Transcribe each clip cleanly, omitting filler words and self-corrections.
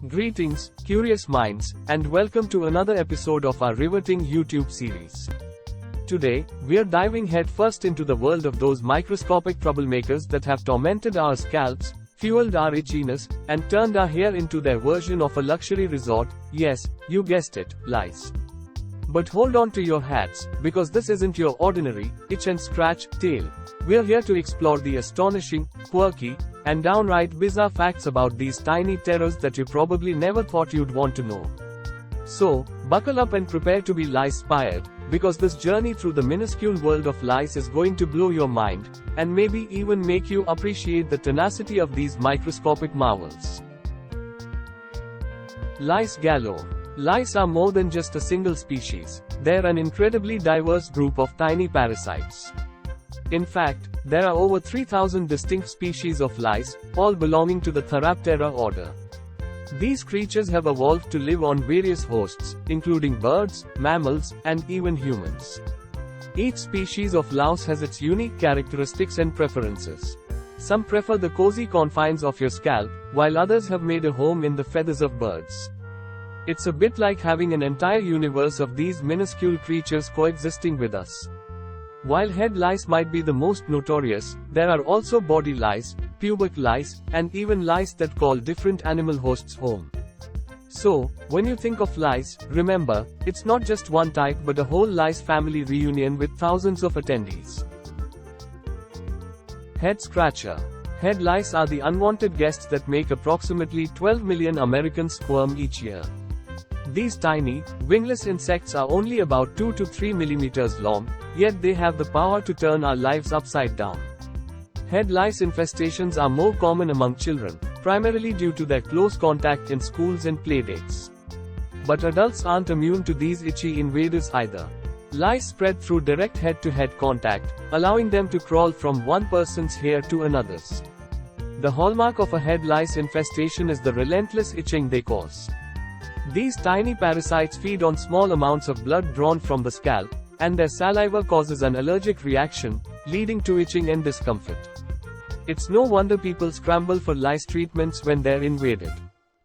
Greetings, curious minds, and welcome to another episode of our riveting YouTube series. Today, we're diving headfirst into the world of those microscopic troublemakers that have tormented our scalps, fueled our itchiness, and turned our hair into their version of a luxury resort. Yes, you guessed it, lice. But hold on to your hats, because this isn't your ordinary, itch and scratch, tale. We're here to explore the astonishing, quirky, and downright bizarre facts about these tiny terrors that you probably never thought you'd want to know. So, buckle up and prepare to be lice-spired, because this journey through the minuscule world of lice is going to blow your mind, and maybe even make you appreciate the tenacity of these microscopic marvels. Lice galore. Lice are more than just a single species. They're an incredibly diverse group of tiny parasites. In fact, there are over 3,000 distinct species of lice, all belonging to the Theraptera order. These creatures have evolved to live on various hosts, including birds, mammals, and even humans. Each species of louse has its unique characteristics and preferences. Some prefer the cozy confines of your scalp, while others have made a home in the feathers of birds. It's a bit like having an entire universe of these minuscule creatures coexisting with us. While head lice might be the most notorious, there are also body lice, pubic lice, and even lice that call different animal hosts home. So, when you think of lice, remember, it's not just one type but a whole lice family reunion with thousands of attendees. Head scratcher. Head lice are the unwanted guests that make approximately 12 million Americans squirm each year. These tiny, wingless insects are only about 2 to 3 millimeters long, yet they have the power to turn our lives upside down. Head lice infestations are more common among children, primarily due to their close contact in schools and playdates. But adults aren't immune to these itchy invaders either. Lice spread through direct head-to-head contact, allowing them to crawl from one person's hair to another's. The hallmark of a head lice infestation is the relentless itching they cause. These tiny parasites feed on small amounts of blood drawn from the scalp, and their saliva causes an allergic reaction, leading to itching and discomfort. It's no wonder people scramble for lice treatments when they're invaded.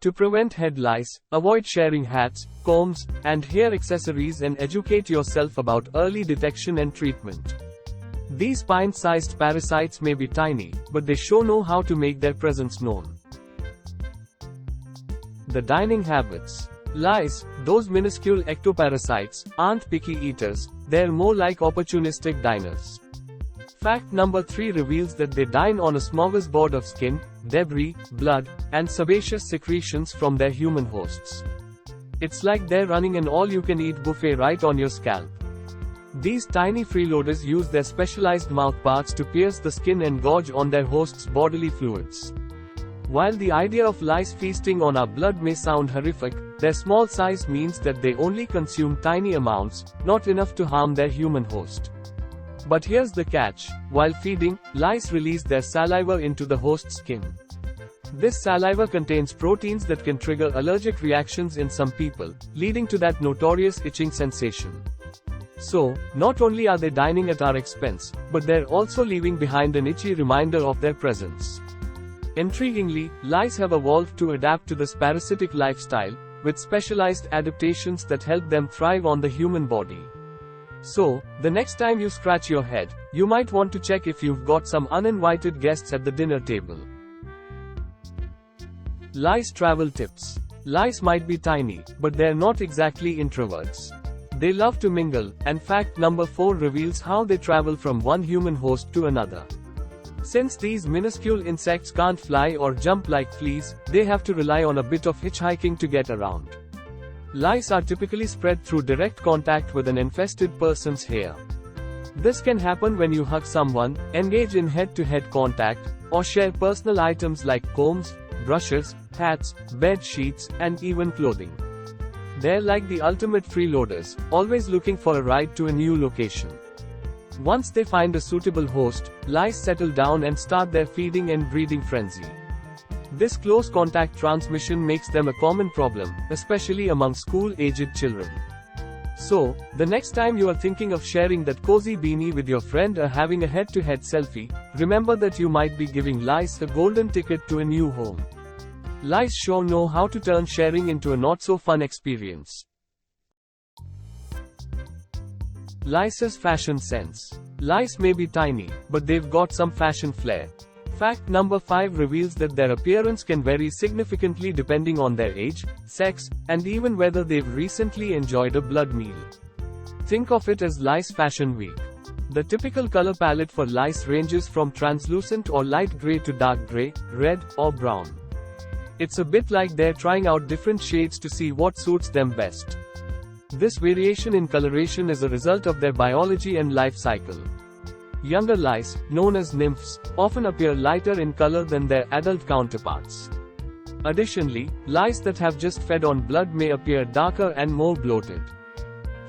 To prevent head lice, avoid sharing hats, combs, and hair accessories and educate yourself about early detection and treatment. These pint-sized parasites may be tiny, but they sure know how to make their presence known. The dining habits. Lice, those minuscule ectoparasites, aren't picky eaters, they're more like opportunistic diners. Fact number 3 reveals that they dine on a smorgasbord of skin, debris, blood, and sebaceous secretions from their human hosts. It's like they're running an all-you-can-eat buffet right on your scalp. These tiny freeloaders use their specialized mouthparts to pierce the skin and gorge on their host's bodily fluids. While the idea of lice feasting on our blood may sound horrific, their small size means that they only consume tiny amounts, not enough to harm their human host. But here's the catch: while feeding, lice release their saliva into the host's skin. This saliva contains proteins that can trigger allergic reactions in some people, leading to that notorious itching sensation. So, not only are they dining at our expense, but they're also leaving behind an itchy reminder of their presence. Intriguingly, lice have evolved to adapt to this parasitic lifestyle, with specialized adaptations that help them thrive on the human body. So, the next time you scratch your head, you might want to check if you've got some uninvited guests at the dinner table. Lice travel tips. Lice might be tiny, but they're not exactly introverts. They love to mingle, and fact number 4 reveals how they travel from one human host to another. Since these minuscule insects can't fly or jump like fleas, they have to rely on a bit of hitchhiking to get around. Lice are typically spread through direct contact with an infested person's hair. This can happen when you hug someone, engage in head-to-head contact, or share personal items like combs, brushes, hats, bed sheets, and even clothing. They're like the ultimate freeloaders, always looking for a ride to a new location. Once they find a suitable host, lice settle down and start their feeding and breeding frenzy. This close contact transmission makes them a common problem, especially among school-aged children. So, the next time you are thinking of sharing that cozy beanie with your friend or having a head-to-head selfie, remember that you might be giving lice a golden ticket to a new home. Lice sure know how to turn sharing into a not-so-fun experience. Lice's fashion sense. Lice may be tiny, but they've got some fashion flair. Fact number 5 reveals that their appearance can vary significantly depending on their age, sex, and even whether they've recently enjoyed a blood meal. Think of it as Lice Fashion Week. The typical color palette for lice ranges from translucent or light gray to dark gray, red, or brown. It's a bit like they're trying out different shades to see what suits them best. This variation in coloration is a result of their biology and life cycle. Younger lice, known as nymphs, often appear lighter in color than their adult counterparts. Additionally, lice that have just fed on blood may appear darker and more bloated.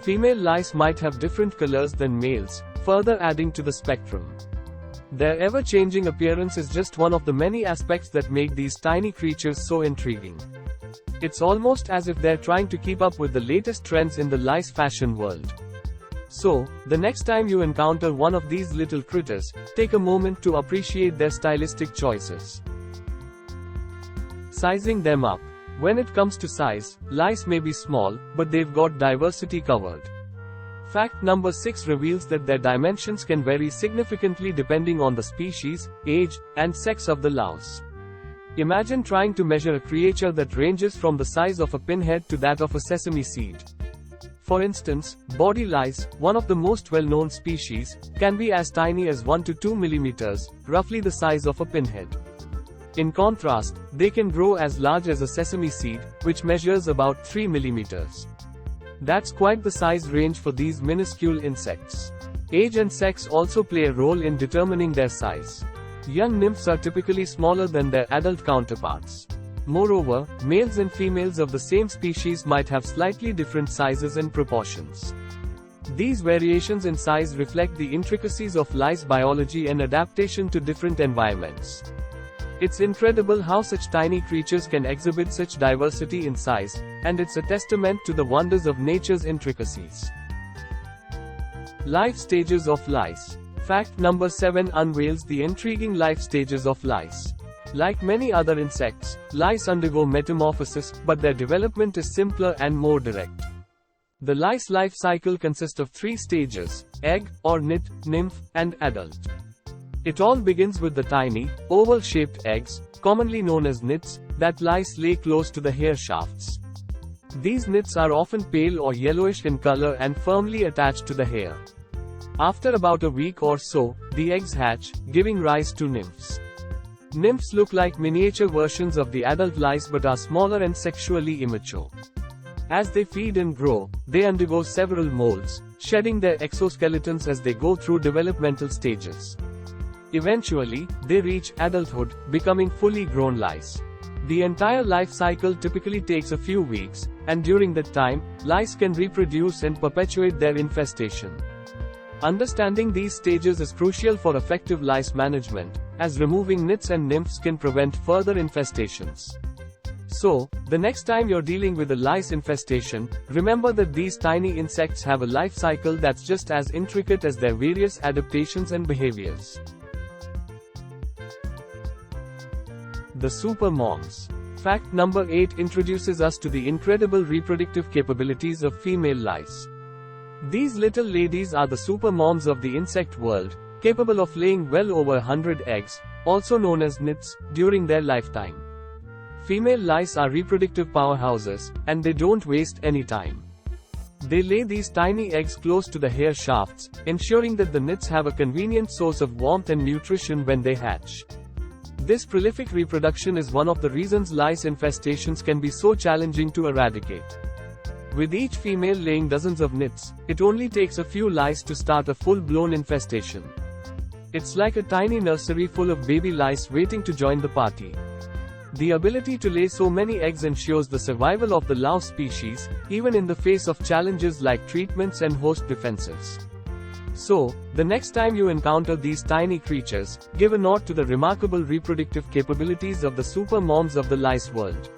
Female lice might have different colors than males, further adding to the spectrum. Their ever-changing appearance is just one of the many aspects that make these tiny creatures so intriguing. It's almost as if they're trying to keep up with the latest trends in the lice fashion world. So, the next time you encounter one of these little critters, take a moment to appreciate their stylistic choices. Sizing them up. When it comes to size, lice may be small, but they've got diversity covered. Fact number 6 reveals that their dimensions can vary significantly depending on the species, age, and sex of the louse. Imagine trying to measure a creature that ranges from the size of a pinhead to that of a sesame seed. For instance, body lice, one of the most well-known species, can be as tiny as 1 to 2 millimeters, roughly the size of a pinhead. In contrast, they can grow as large as a sesame seed, which measures about 3 millimeters. That's quite the size range for these minuscule insects. Age and sex also play a role in determining their size. Young nymphs are typically smaller than their adult counterparts. Moreover, males and females of the same species might have slightly different sizes and proportions. These variations in size reflect the intricacies of lice biology and adaptation to different environments. It's incredible how such tiny creatures can exhibit such diversity in size, and it's a testament to the wonders of nature's intricacies. Life stages of lice. Fact number 7 unveils the intriguing life stages of lice. Like many other insects, lice undergo metamorphosis, but their development is simpler and more direct. The lice life cycle consists of 3 stages: egg, or nit, nymph, and adult. It all begins with the tiny, oval-shaped eggs, commonly known as nits, that lice lay close to the hair shafts. These nits are often pale or yellowish in color and firmly attached to the hair. After about a week or so, the eggs hatch, giving rise to nymphs. Nymphs look like miniature versions of the adult lice but are smaller and sexually immature. As they feed and grow, they undergo several molds, shedding their exoskeletons as they go through developmental stages. Eventually, they reach adulthood, becoming fully grown lice. The entire life cycle typically takes a few weeks, and during that time, lice can reproduce and perpetuate their infestation. Understanding these stages is crucial for effective lice management, as removing nits and nymphs can prevent further infestations. So, the next time you're dealing with a lice infestation, remember that these tiny insects have a life cycle that's just as intricate as their various adaptations and behaviors. The super moms. Fact number 8 introduces us to the incredible reproductive capabilities of female lice. These little ladies are the super moms of the insect world, capable of laying well over 100 eggs, also known as nits, during their lifetime. Female lice are reproductive powerhouses, and they don't waste any time. They lay these tiny eggs close to the hair shafts, ensuring that the nits have a convenient source of warmth and nutrition when they hatch. This prolific reproduction is one of the reasons lice infestations can be so challenging to eradicate. With each female laying dozens of nits, it only takes a few lice to start a full-blown infestation. It's like a tiny nursery full of baby lice waiting to join the party. The ability to lay so many eggs ensures the survival of the louse species, even in the face of challenges like treatments and host defenses. So, the next time you encounter these tiny creatures, give a nod to the remarkable reproductive capabilities of the super moms of the lice world.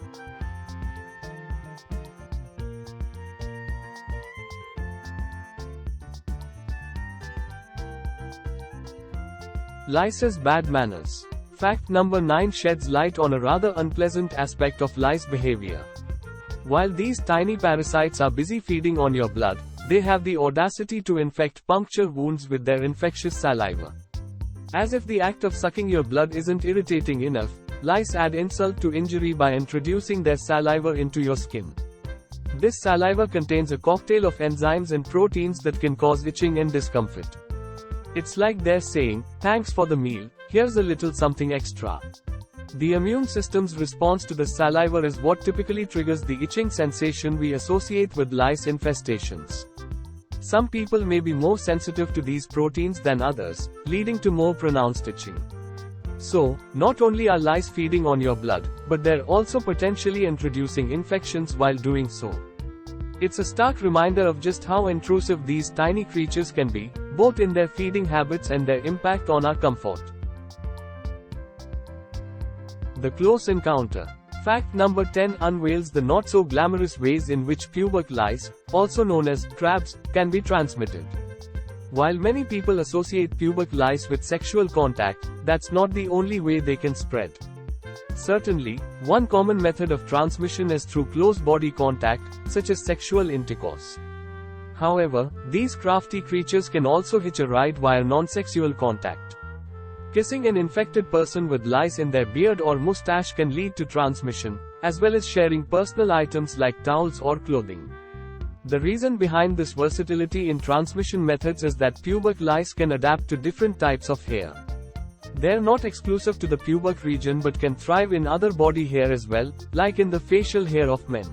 Lice's bad manners. Fact number 9 sheds light on a rather unpleasant aspect of lice behavior. While these tiny parasites are busy feeding on your blood, they have the audacity to infect puncture wounds with their infectious saliva. As if the act of sucking your blood isn't irritating enough, lice add insult to injury by introducing their saliva into your skin. This saliva contains a cocktail of enzymes and proteins that can cause itching and discomfort. It's like they're saying, "Thanks for the meal, here's a little something extra." The immune system's response to the saliva is what typically triggers the itching sensation we associate with lice infestations. Some people may be more sensitive to these proteins than others, leading to more pronounced itching. So, not only are lice feeding on your blood, but they're also potentially introducing infections while doing so. It's a stark reminder of just how intrusive these tiny creatures can be, both in their feeding habits and their impact on our comfort. The close encounter. Fact number 10 unveils the not-so-glamorous ways in which pubic lice, also known as crabs, can be transmitted. While many people associate pubic lice with sexual contact, that's not the only way they can spread. Certainly, one common method of transmission is through close body contact, such as sexual intercourse. However, these crafty creatures can also hitch a ride via non-sexual contact. Kissing an infected person with lice in their beard or mustache can lead to transmission, as well as sharing personal items like towels or clothing. The reason behind this versatility in transmission methods is that pubic lice can adapt to different types of hair. They're not exclusive to the pubic region but can thrive in other body hair as well, like in the facial hair of men.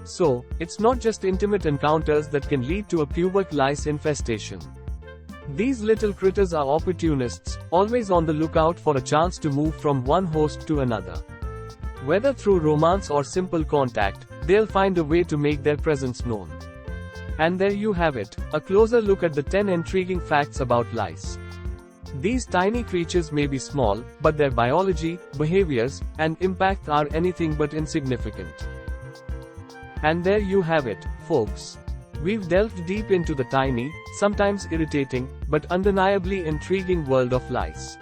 So, it's not just intimate encounters that can lead to a pubic lice infestation. These little critters are opportunists, always on the lookout for a chance to move from one host to another. Whether through romance or simple contact, they'll find a way to make their presence known. And there you have it, a closer look at the 10 intriguing facts about lice. These tiny creatures may be small, but their biology, behaviors, and impact are anything but insignificant. And there you have it, folks. We've delved deep into the tiny, sometimes irritating, but undeniably intriguing world of lice.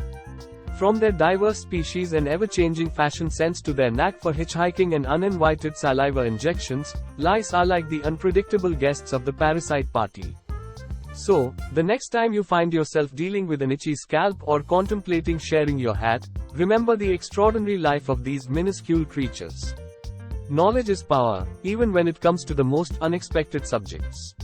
From their diverse species and ever-changing fashion sense to their knack for hitchhiking and uninvited saliva injections, lice are like the unpredictable guests of the parasite party. So, the next time you find yourself dealing with an itchy scalp or contemplating sharing your hat, remember the extraordinary life of these minuscule creatures. Knowledge is power, even when it comes to the most unexpected subjects.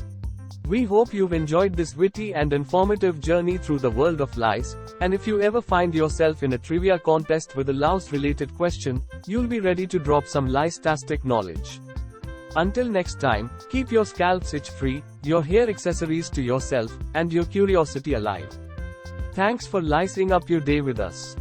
We hope you've enjoyed this witty and informative journey through the world of lice, and if you ever find yourself in a trivia contest with a louse-related question, you'll be ready to drop some lice-tastic knowledge. Until next time, keep your scalps itch-free, your hair accessories to yourself, and your curiosity alive. Thanks for licing up your day with us.